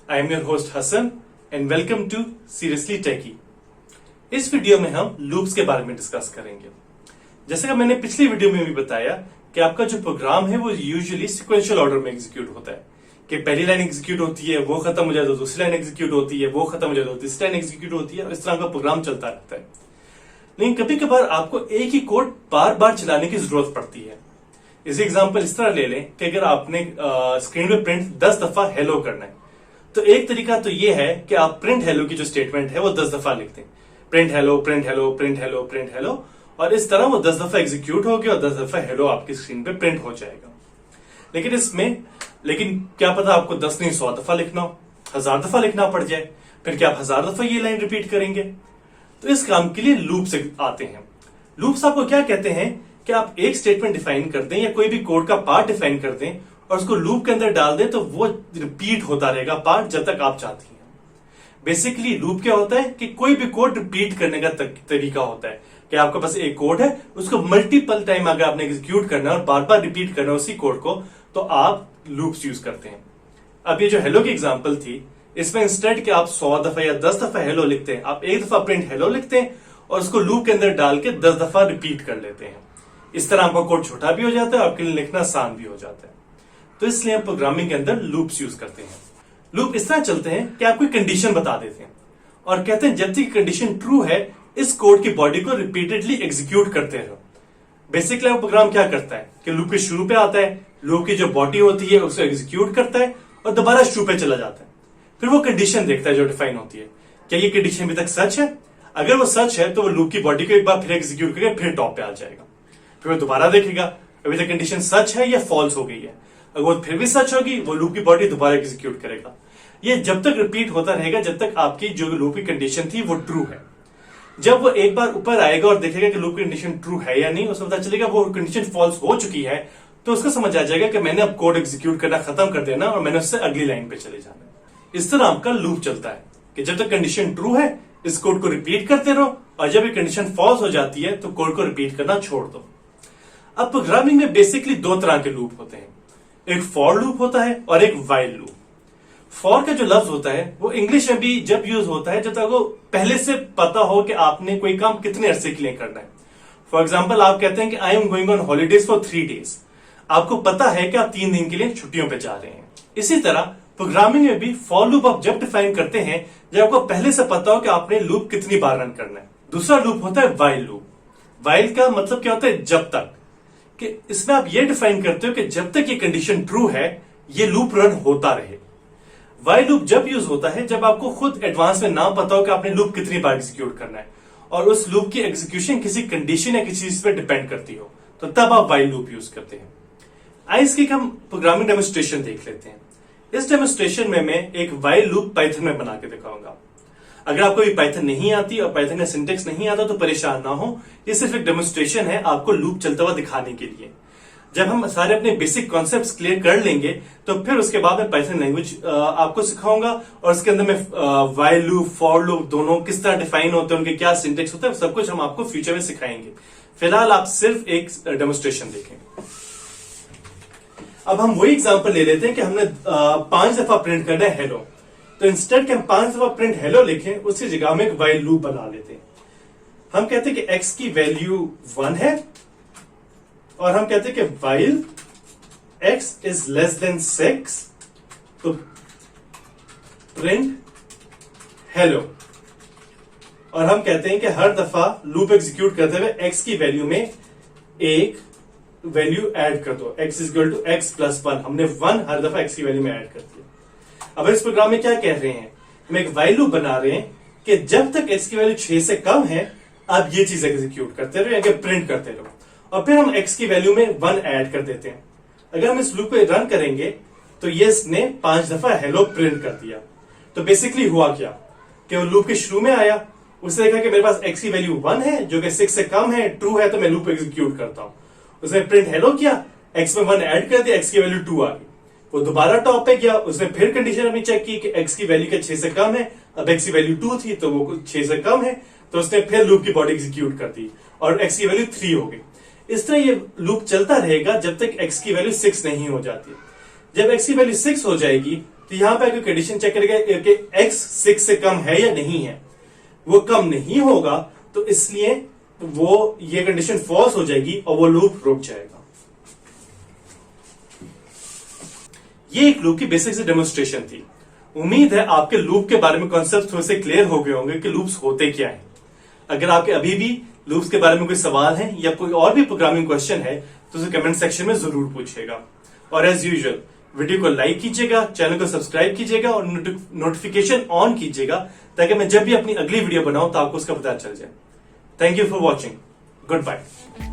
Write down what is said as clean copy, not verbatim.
I am your host Hasan and welcome to seriously techie. इस video में हम loops के बारे में डिस्कस करेंगे। जैसे कि मैंने पिछली वीडियो में भी बताया कि आपका जो प्रोग्राम है वो यूजुअली सिक्वेंशियल ऑर्डर में एग्जीक्यूट होता है कि पहली लाइन एग्जीक्यूट होती है, वो खत्म हो जाए तो दूसरी लाइन एग्जीक्यूट होती है, वो खत्म हो जाए तो तीसरी लाइन एग्जीक्यूट होती है, और इस तरह का प्रोग्राम चलता रहता है। लेकिन कभी कभार आपको एक ही कोड बार बार चलाने की जरूरत पड़ती है। इसी एग्जांपल इस तरह ले लें कि अगर आपने स्क्रीन पे प्रिंट 10 दफा हेलो करना है, तो एक तरीका तो ये है कि आप प्रिंट हेलो की जो स्टेटमेंट है वो 10 दफा लिख दें, print hello print hello print hello print hello, और इस तरह वो 10 दफा एग्जीक्यूट होगी और 10 दफा हेलो आपकी स्क्रीन पे प्रिंट हो जाएगा। लेकिन क्या पता आपको 10 नहीं 100 दफा लिखना हो, 1000 दफा लिखना पड़ जाए, फिर क्या आप 1000 दफा ये लाइन रिपीट करेंगे? तो इस काम के लिए लूप्स आते हैं। लूप्स आपको क्या कहते हैं कि आप एक स्टेटमेंट डिफाइन कर दें या कोई भी कोड का पार्ट डिफाइन कर दें और उसको लूप के अंदर डाल दें, तो वो रिपीट होता रहेगा पार्ट जब तक आप चाहती हैं। बेसिकली लूप क्या होता है कि कोई भी कोड रिपीट करने का तरीका होता है कि आपके पास एक कोड है, उसको मल्टीपल टाइम अगर आपने एग्जीक्यूट करना है और बार बार रिपीट करना है उसी कोड को, तो आप लूप्स यूज करते हैं। अब ये जो हेलो की एग्जांपल थी, इसमें इंस्टेड कि आप 100 दफा या 10 दफा हेलो लिखते हैं, आप एक दफा प्रिंट हेलो लिखते हैं और उसको लूप के अंदर डाल के 10 दफा रिपीट कर लेते हैं। इस तरह आपका कोड छोटा भी हो जाता है और आपके लिए लिखना आसान भी हो जाता है। तो इसलिए हम प्रोग्रामिंग के अंदर लूप्स यूज करते हैं। लूप इस तरह चलते हैं कि आप कोई कंडीशन बता देते हैं और कहते हैं जब तक कंडीशन ट्रू है इस कोड की बॉडी को रिपीटेडली एग्जीक्यूट करते रहो। बेसिकली वो प्रोग्राम क्या करता है कि लूप के शुरू पे आता है, लूप की जो बॉडी होती है उसे एग्जीक्यूट करता है और दोबारा शुरू पे चला जाता है। फिर वो कंडीशन देखता है जो डिफाइन होती है, क्या ये कंडीशन अभी तक सच है? अगर वो सच है तो वो लूप की बॉडी को एक बार फिर एग्जीक्यूट करके फिर टॉप पे आ जाएगा। फिर वो दोबारा देखेगा अभी तक कंडीशन सच है या फॉल्स हो गई है। अगर वो फिर भी सच होगी वो लूप की बॉडी दोबारा एग्जीक्यूट करेगा। ये जब तक रिपीट होता रहेगा जब तक आपकी जो लूप की कंडीशन थी वो ट्रू है। जब वो एक बार ऊपर आएगा और देखेगा कि लूप की कंडीशन ट्रू है या नहीं, उसको पता चलेगा वो कंडीशन फॉल्स हो चुकी है, तो उसको समझ आ जाएगा कि मैंने अब कोड एग्जीक्यूट करना खत्म कर देना और मैंने उससे अगली लाइन पे चले जाना। इस तरह आपका लूप चलता है कि जब तक कंडीशन ट्रू है इस कोड को रिपीट करते रहो और जब ये कंडीशन फॉल्स हो जाती है तो कोड को रिपीट करना छोड़ दो। अब प्रोग्रामिंग में बेसिकली दो तरह के लूप होते हैं, एक फॉर लूप होता है और एक व्हाइल लूप। फॉर का जो लफ्ज होता है वो इंग्लिश में भी जब यूज होता है जब तक वो पहले से पता हो कि आपने कोई काम कितने अरसे के लिए करना है। फॉर एग्जाम्पल आप कहते हैं कि I am going on holidays for 3 days। आपको पता है कि आप 3 दिन के लिए छुट्टियों पर जा रहे हैं। इसी तरह प्रोग्रामिंग में भी फॉर लूप आप जब डिफाइन करते हैं जब आपको पहले से पता हो कि आपने लूप कितनी बार रन करना है। दूसरा लूप होता है व्हाइल लूप। व्हाइल का मतलब क्या होता है? जब तक, कि इसमें आप ये डिफाइन करते हो कि जब तक ये कंडीशन ट्रू है ये लूप रन होता रहे। व्हाइल लूप जब यूज होता है जब आपको खुद एडवांस में ना पता हो कि आपने लूप कितनी बार एग्जीक्यूट करना है और उस लूप की एग्जीक्यूशन किसी कंडीशन या किसी चीज पर डिपेंड करती हो, तो तब आप व्हाइल लूप यूज करते हैं। आइए इसकी हम प्रोग्रामिंग डेमोन्स्ट्रेशन देख लेते हैं। इस डेमोन्स्ट्रेशन में मैं एक व्हाइल लूप पाइथन में बना के दिखाऊंगा। अगर आपको भी पाइथन नहीं आती और पाइथन का सिंटेक्स नहीं आता तो परेशान ना हो, ये सिर्फ एक डेमोन्स्ट्रेशन है आपको लूप चलता हुआ दिखाने के लिए। जब हम सारे अपने बेसिक कॉन्सेप्ट्स क्लियर कर लेंगे तो फिर उसके बाद मैं पाइथन लैंग्वेज आपको सिखाऊंगा और उसके अंदर मैं व्हाइल लूप फॉर लूप दोनों किस तरह डिफाइन होते हैं, उनके क्या सिंटेक्स होता है, सब कुछ हम आपको फ्यूचर में सिखाएंगे। फिलहाल आप सिर्फ एक डेमोन्स्ट्रेशन देखें। अब हम वही एग्जांपल ले लेते हैं कि हमने 5 दफा प्रिंट करना है हेलो, तो इंस्टेड के हम 5 दफा प्रिंट हेलो लिखें उसकी जगह हम एक व्हाइल लूप बना लेते हैं। हम कहते हैं कि x की वैल्यू 1 है और हम कहते हैं कि while x is less than 6 तो प्रिंट हेलो, और हम कहते हैं कि हर दफा लूप एग्जीक्यूट करते हुए x की वैल्यू में एक वैल्यू ऐड कर दो, x is equal to x plus 1। हमने 1 हर दफा x की वैल्यू में ऐड कर दिया। अब इस प्रोग्राम में क्या कह रहे हैं, हम एक व्हाइल लूप बना रहे हैं कि जब तक x की वैल्यू 6 से कम है आप ये चीज एग्जीक्यूट करते रहो या प्रिंट करते रहो, और फिर हम x की वैल्यू में 1 ऐड कर देते हैं। अगर हम इस लूप को रन करेंगे तो ये इसने 5 दफा हेलो प्रिंट कर दिया। तो बेसिकली हुआ क्या कि वो लूप के शुरू में आया, उसने देखा कि मेरे पास x की वैल्यू 1 है जो कि 6 से कम है, ट्रू है, तो मैं लूप एग्जीक्यूट करता हूं। उसने प्रिंट हेलो किया, x में 1 ऐड कर दिया, x की वैल्यू 2 आ गई। वो दोबारा टॉप पे गया, उसने फिर कंडीशन अपनी चेक की कि x की वैल्यू 6 से कम है, अब x की वैल्यू 2 थी तो वो 6 से कम है, तो उसने फिर लूप की बॉडी एग्जीक्यूट कर दी और x की वैल्यू 3 हो गई। इस तरह ये लूप चलता रहेगा जब तक x की वैल्यू 6 नहीं हो जाती। जब x की वैल्यू 6 हो जाएगी तो यहां पे कोई कंडीशन चेक करेगा कि x 6 से कम है या नहीं है। वो कम नहीं होगा तो इसलिए वो ये कंडीशन फॉल्स हो जाएगी और वो लूप रुक जाएगा। ये एक लूप की बेसिक से डेमोन्स्ट्रेशन थी। उम्मीद है आपके लूप के बारे में कॉन्सेप्ट थोड़े से क्लियर हो गए होंगे कि लूप्स होते क्या हैं। अगर आपके अभी भी लूप्स के बारे में कोई सवाल है या कोई और भी प्रोग्रामिंग क्वेश्चन है तो उसे कमेंट सेक्शन में जरूर पूछिएगा। और एज यूजुअल वीडियो को लाइक कीजिएगा, चैनल को सब्सक्राइब कीजिएगा और नोटिफिकेशन ऑन कीजिएगा ताकि मैं जब भी अपनी अगली वीडियो बनाऊं तो आपको उसका पता चल जाए। Thank you for watching. Good bye.